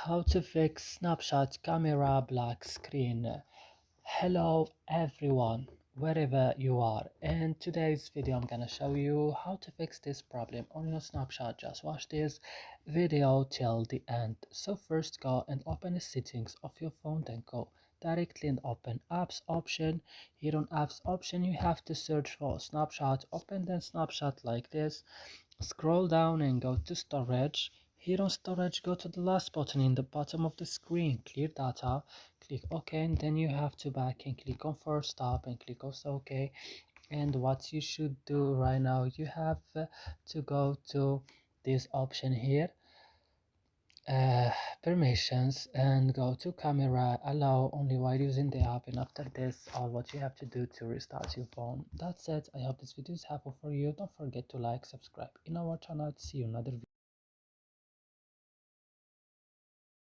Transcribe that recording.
How to fix Snapchat camera black screen. Hello everyone, wherever you are. In today's video I'm gonna show you how to fix this problem on your Snapchat. Just watch this video till the end. So first go and open the settings of your phone, then go directly and open apps option. Here on apps option you have to search for Snapchat. Open then Snapchat like this. Scroll down and go to storage. Here on storage, go to the last button in the bottom of the screen, clear data, click OK, and then you have to back and click on first stop and click also OK. And what you should do right now, you have to go to this option here, permissions, and go to camera, allow only while using the app, and after this all what you have to do to restart your phone. That's it. I hope this video is helpful for you. Don't forget to like, subscribe in our channel. See you in another video.